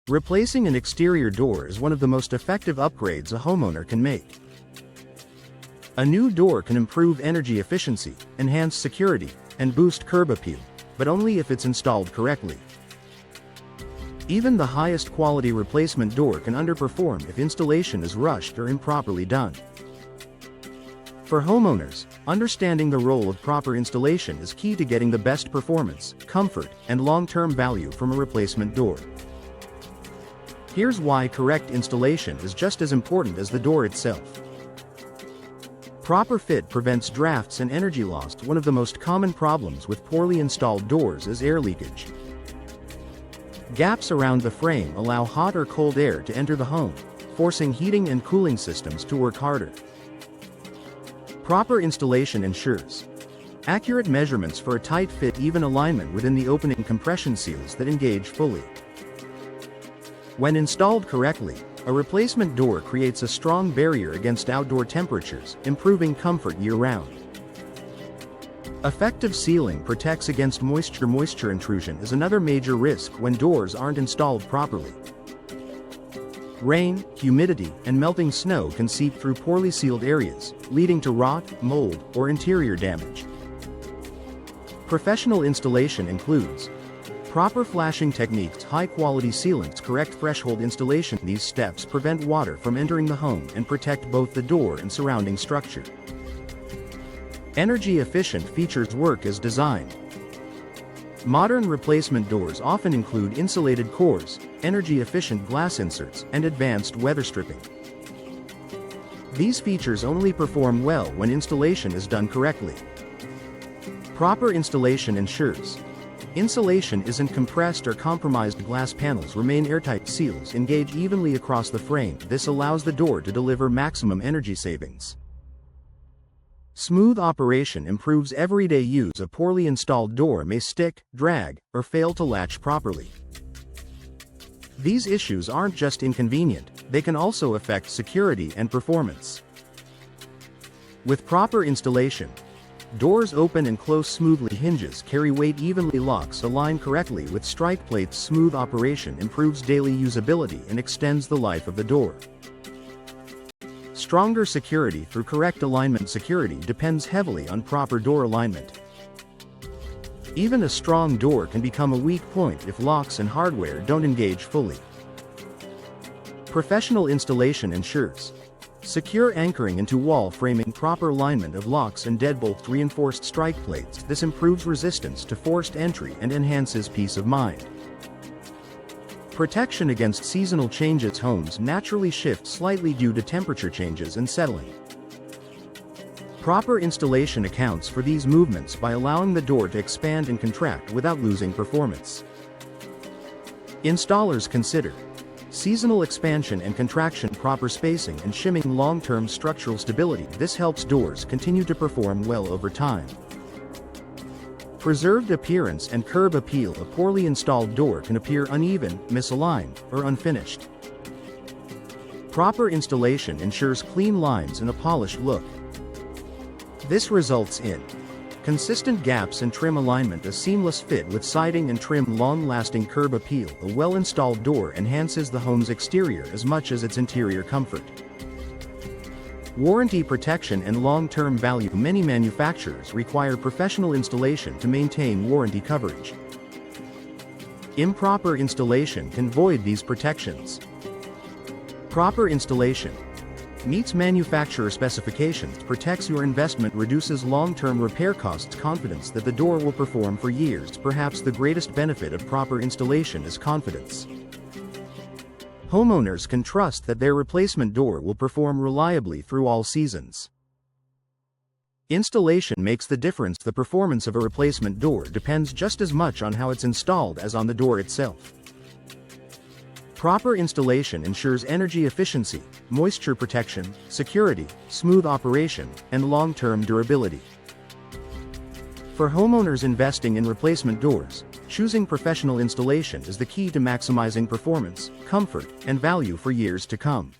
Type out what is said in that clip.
Replacing an exterior door is one of the most effective upgrades a homeowner can make. A new door can improve energy efficiency, enhance security, and boost curb appeal, but only if it's installed correctly. Even the highest quality replacement door can underperform if installation is rushed or improperly done. For homeowners, understanding the role of proper installation is key to getting the best performance, comfort, and long-term value from a replacement door. Here's why correct installation is just as important as the door itself. Proper fit prevents drafts and energy loss. One of the most common problems with poorly installed doors is air leakage. Gaps around the frame allow hot or cold air to enter the home, forcing heating and cooling systems to work harder. Proper installation ensures accurate measurements for a tight fit, even alignment within the opening compression seals that engage fully. When installed correctly, a replacement door creates a strong barrier against outdoor temperatures, improving comfort year-round. Effective sealing protects against moisture intrusion is another major risk when doors aren't installed properly. Rain, humidity, and melting snow can seep through poorly sealed areas, leading to rot, mold, or interior damage. Professional installation includes proper flashing techniques, high-quality sealants, correct threshold installation. These steps prevent water from entering the home and protect both the door and surrounding structure. Energy-efficient features work as designed. Modern replacement doors often include insulated cores, energy-efficient glass inserts, and advanced weather stripping. These features only perform well when installation is done correctly. Proper installation ensures insulation isn't compressed or compromised. Glass panels remain airtight. Seals engage evenly across the frame. This allows the door to deliver maximum energy savings. Smooth operation improves everyday use. A poorly installed door may stick, drag, or fail to latch properly. These issues aren't just inconvenient, they can also affect security and performance. With proper installation, doors open and close smoothly. Hinges carry weight evenly. Locks align correctly with strike plates. Smooth operation improves daily usability and extends the life of the door. Stronger security through correct alignment. Security depends heavily on proper door alignment. Even a strong door can become a weak point if locks and hardware don't engage fully. Professional installation ensures secure anchoring into wall framing. Proper alignment of locks and deadbolts. Reinforced strike plates. This improves resistance to forced entry and enhances peace of mind. Protection against seasonal changes. Homes naturally shift slightly due to temperature changes and settling. Proper installation accounts for these movements by allowing the door to expand and contract without losing performance. Installers consider seasonal expansion and contraction, proper spacing, and shimming. Long-term structural stability. This helps doors continue to perform well over time. Preserved appearance and curb appeal. A poorly installed door can appear uneven, misaligned, or unfinished. Proper installation ensures clean lines and a polished look. This results in consistent gaps and trim alignment, a seamless fit with siding and trim. Long-lasting curb appeal. A well-installed door enhances the home's exterior as much as its interior comfort. Warranty protection and long-term value. Many manufacturers require professional installation to maintain warranty coverage. Improper installation can void these protections. Proper installation meets manufacturer specifications, protects your investment, reduces long-term repair costs. Confidence that the door will perform for years. Perhaps the greatest benefit of proper installation is confidence. Homeowners can trust that their replacement door will perform reliably through all seasons. Installation makes the difference. The performance of a replacement door depends just as much on how it's installed as on the door itself. Proper installation ensures energy efficiency, moisture protection, security, smooth operation, and long-term durability. For homeowners investing in replacement doors, choosing professional installation is the key to maximizing performance, comfort, and value for years to come.